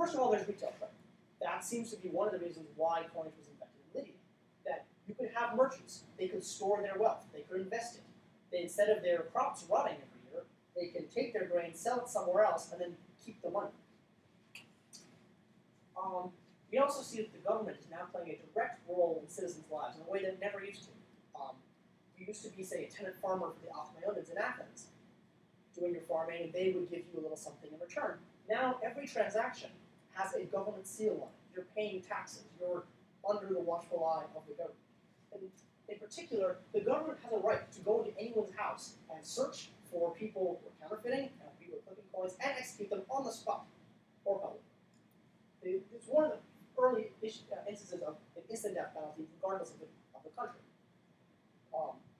first of all, there's retail credit. That seems to be one of the reasons why coinage was invented in Lydia. That you could have merchants. They could store their wealth. They could invest it. They, instead of their crops rotting every year, they can take their grain, sell it somewhere else, and then keep the money. We also see that the government is now playing a direct role in citizens' lives in a way that it never used to. You used to be, say, a tenant farmer for the Alcmaeonids in Athens, doing your farming, and they would give you a little something in return. Now, every transaction has a government seal on it. You're paying taxes. You're under the watchful eye of the government. And in particular, the government has a right to go into anyone's house and search for people who are counterfeiting, and people who are clipping coins, and execute them on the spot or publicly. It's one of the early instances of an instant death penalty, regardless of the country.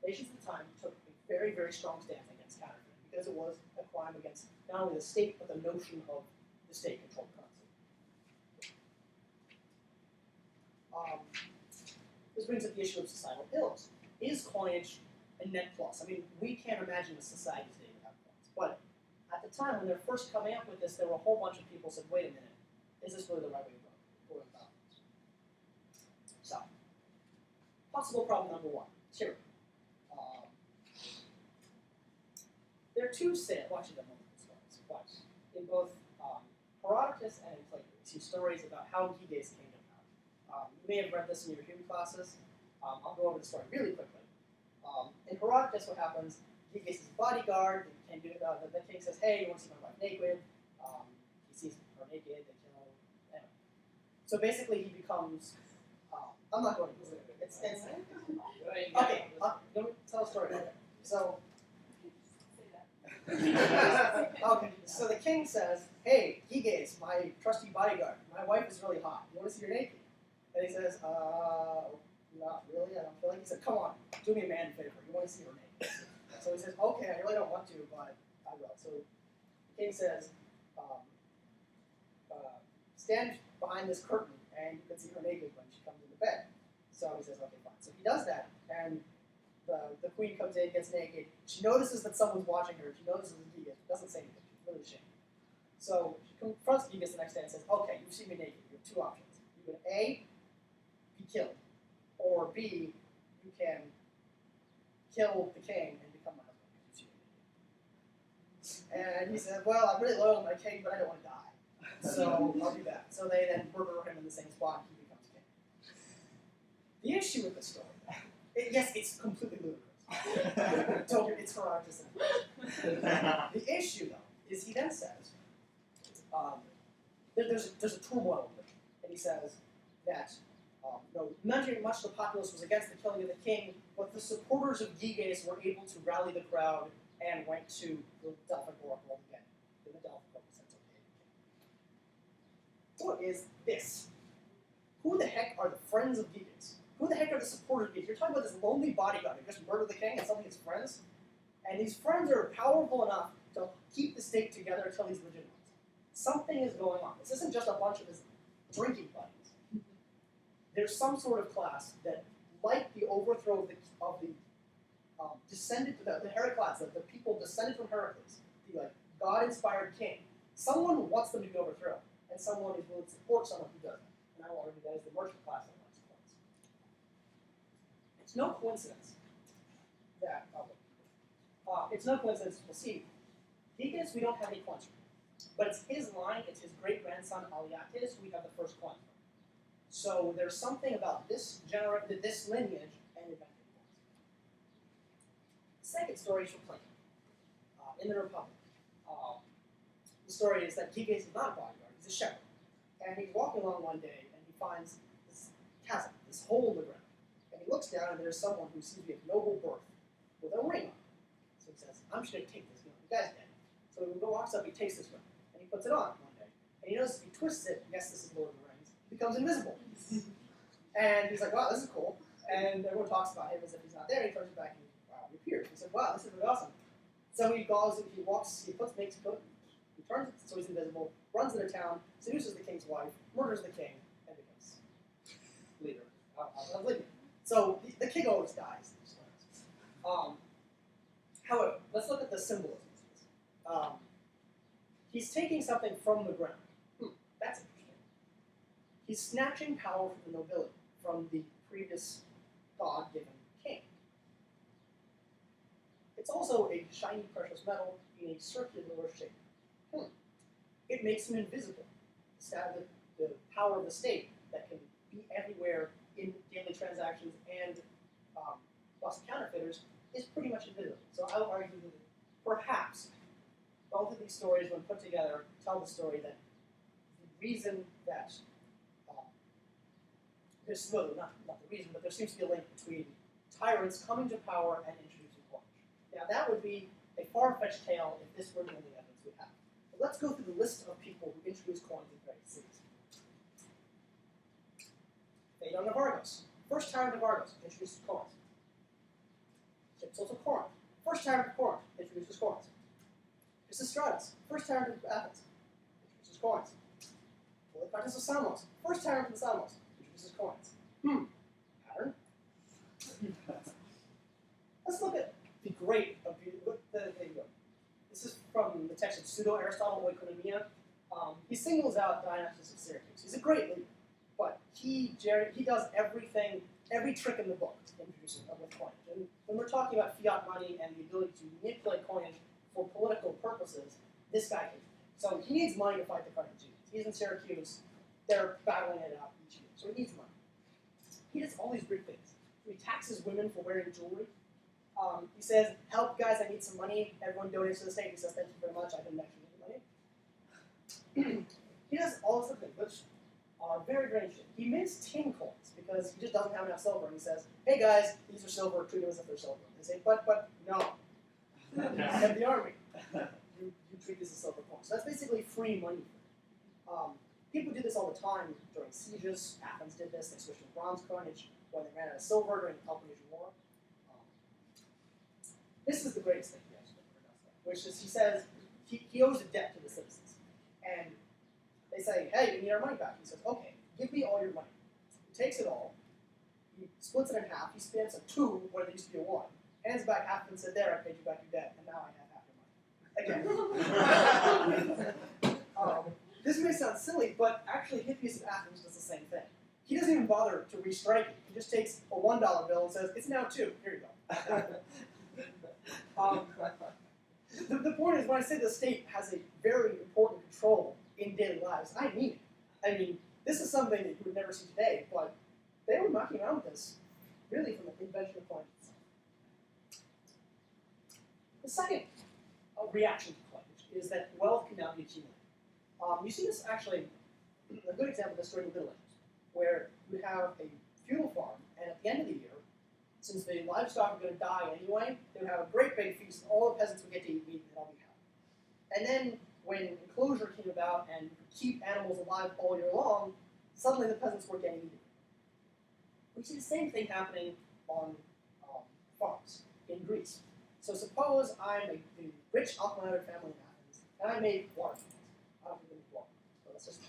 Nations at the time took a very, very strong stance against counterfeiting because it was a crime against not only the state, but the notion of the state-controlled currency. This brings up the issue of societal ills. Is coinage a net plus? I mean, we can't imagine a society today without coins. But at the time, when they're first coming up with this, there were a whole bunch of people who said, wait a minute, is this really the right way to go about it? So, possible problem number one, tyranny. There are two watching them stories twice. In both Herodotus and in Plato, we see stories about how Gyges came to power. You may have read this in your human classes. I'll go over the story really quickly. In Herodotus, what happens, Gyges is bodyguard, the king says, hey, you want to see my wife naked? He sees her naked, they kill her. Anyway. So basically he becomes, I'm not going to it. It's okay, let me tell a story. So, okay, so the king says, hey, Gyges, my trusty bodyguard, my wife is really hot. You want to see her naked? And he says, not really, I don't feel like. He said, come on, do me a man favor. You want to see her naked? So he says, okay, I really don't want to, but I will. So the king says, stand behind this curtain and you can see her naked when she comes into bed. So he says, okay, fine. So he does that, and the queen comes in, gets naked. She notices that someone's watching her. She notices it's Gyges. She doesn't say anything. She's really ashamed. So she confronts Gyges the next day and says, okay, you've seen me naked. You have two options. You can A, be killed, or B, you can kill the king and become my husband because you've seen me naked. And he said, well, I'm really loyal to my king, but I don't want to die. So I'll do that. So they then murder him in the same spot and he becomes king. The issue with this story, yes, it's completely ludicrous. I told you, it's Herodotus. The issue, though, is he then says, there's a turmoil in it, and he says that not very much the populace was against the killing of the king, but the supporters of Gyges were able to rally the crowd and went to the Delphic oracle again. The Delphic oracle said, okay. What is this? Who the heck are the friends of Gyges? Who the heck are the supporters of Gyges? You're talking about this lonely bodyguard who just murdered the king and suddenly his friends? And these friends are powerful enough to keep the state together until he's legitimized. Something is going on. This isn't just a bunch of his drinking buddies. There's some sort of class that, like the overthrow of the descended, the Heracles, the people descended from Heracles, the God-inspired king, someone wants them to be overthrown, and someone is willing to support someone who does that. And I will argue that is the merchant class that wants supports. It's no coincidence that, we'll see, Gyges we don't have any coins from, but it's his line, it's his great-grandson Aliates who we have the first coin from. So there's something about this lineage and inventing coins. The second story is from Plato, in the Republic. The story is that Gyges is not a bodyguard, he's a shepherd. And he's walking along one day and he finds this chasm, this hole in the ground. And he looks down and there's someone who seems to be of noble birth with a ring on. So he says, I'm just going to take this, the guy's dead. So he walks up, he takes this ring, and he puts it on one day. And he notices if he twists it, yes, this is Lord of the Rings, he becomes invisible. And he's like, wow, this is cool. And everyone talks about him as if he's not there. He turns it back and he appears. He said, wow, this is really awesome. So he turns it so he's invisible, runs into town, seduces the king's wife, murders the king, and becomes leader of Libya. So the king always dies. However, let's look at the symbolism. He's taking something from the ground. That's interesting. He's snatching power from the nobility, from the previous God-given king. It's also a shiny precious metal in a circular shape. It makes him invisible. The power of the state that can be everywhere in daily transactions and bust counterfeiters is pretty much invisible. So I would argue that perhaps both of these stories, when put together, tell the story that the reason that not the reason, but there seems to be a link between tyrants coming to power and introducing coinage. Now that would be a far-fetched tale if this were the only evidence we have. But let's go through the list of people who introduced coins in various cities. Phaedon of Argos, first tyrant of Argos, introduces coins. Hypsils of Corinth, first tyrant of Corinth, introduces coins. Pisistratus, first tyrant of Athens, introduces coins. Polycartus of Samos, first tyrant of Samos, introduces coins. Pattern. Let's look at the great of this is from the text of Pseudo-Aristotle Oikonomia. He singles out Dionysius of Syracuse. He's a great leader, but he does everything, every trick in the book introducing with coinage. And when we're talking about fiat money and the ability to manipulate coinage for political purposes, this guy can. So he needs money to fight the Carthaginians. He's in Syracuse. They're battling it out each year. So he needs money. He does all these weird things. He taxes women for wearing jewelry. He says, help guys, I need some money. Everyone donates to the state. He says, thank you very much. I didn't actually need the money. He does all this other things, which are very, very interesting. He mints tin coins because he just doesn't have enough silver. And he says, hey guys, these are silver. Treat them as if they're silver. They say, but no. I have the army. You treat this as silver coins. So that's basically free money. People do this all the time during sieges. Athens did this. They switched to bronze coinage when they ran out of silver during the Peloponnesian War. This is the greatest thing he actually ever does, which is he says he owes a debt to the citizens. And they say, hey, we need our money back. He says, okay, give me all your money. He takes it all. He splits it in half. He stamps a 2 where there used to be a 1. Hands back half and said, there, I paid you back your debt, and now I have half your money. Again. This may sound silly, but actually Hippias of Athens does the same thing. He doesn't even bother to restrike it. He just takes a $1 bill and says, it's now 2. Here you go. The point is, when I say the state has a very important control in daily lives, I mean it. I mean, this is something that you would never see today, but they were mucking around with this, really from the invention of coinage. The second reaction to coinage is that wealth can now be accumulated. You see this actually, a good example of this during the Middle Ages, where you have a feudal farm, and at the end of the year, since the livestock are going to die anyway, they would have a great big feast, and all the peasants would get to eat meat, and all be happy. And then, when enclosure came about and you could keep animals alive all year long, suddenly the peasants weren't getting eaten. We see the same thing happening on farms in Greece. So suppose I'm a rich Alcmanitic family in Athens, and I made watermelons. I don't think they make water, so that's just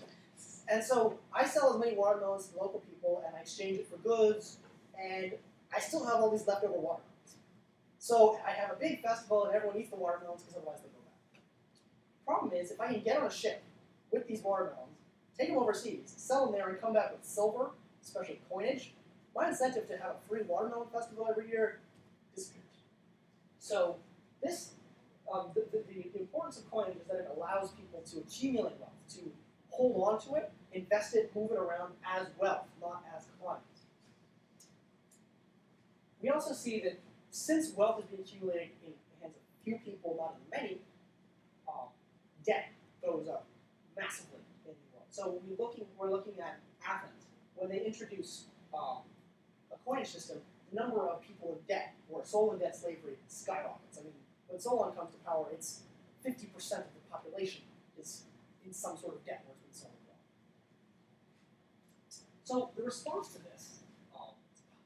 and so I sell as many watermelons to local people, and I exchange it for goods, and I still have all these leftover watermelons. So I have a big festival, and everyone eats the watermelons because otherwise they go bad. Problem is, if I can get on a ship with these watermelons, take them overseas, sell them there, and come back with silver, especially coinage, my incentive to have a free watermelon festival every year disappears. So this, the importance of coinage is that it allows people to accumulate wealth, to hold on to it, invest it, move it around as wealth, not as commodities. We also see that since wealth is being accumulated in the hands of few people, not in many, debt goes up massively in the world. So we're looking at Athens. When they introduce a coinage system, the number of people in debt or Solon debt slavery skyrockets. I mean, when Solon comes to power, it's 50% of the population is in some sort of debt where it's been sold. So the response to this,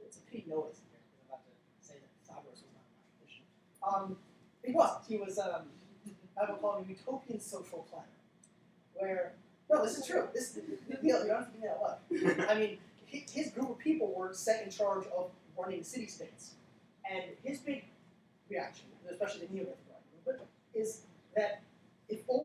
it's a pity Noah's here, because I'm about to say that Cyrus was not a mathematician. He wasn't. He was, I would call him a utopian social planner, where, no, this is true. You don't have to give me that look. I mean, his group of people were set in charge of running city-states. And his big reaction, especially the Neolithic argument, is that if only